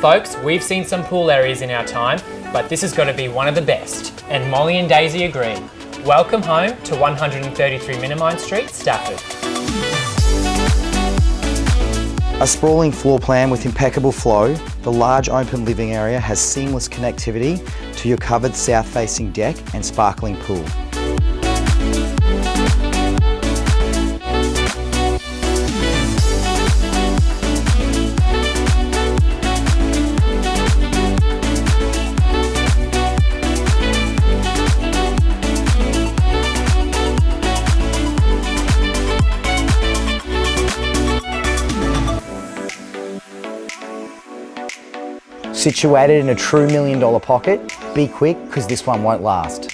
folks, we've seen some pool areas in our time, but this has got to be one of the best. And Molly and Daisy agree. Welcome home to 133 Minnemine Street, Stafford. A sprawling floor plan with impeccable flow, the large open living area has seamless connectivity to your covered south-facing deck and sparkling pool. Situated in a true $1 million pocket, be quick because this one won't last.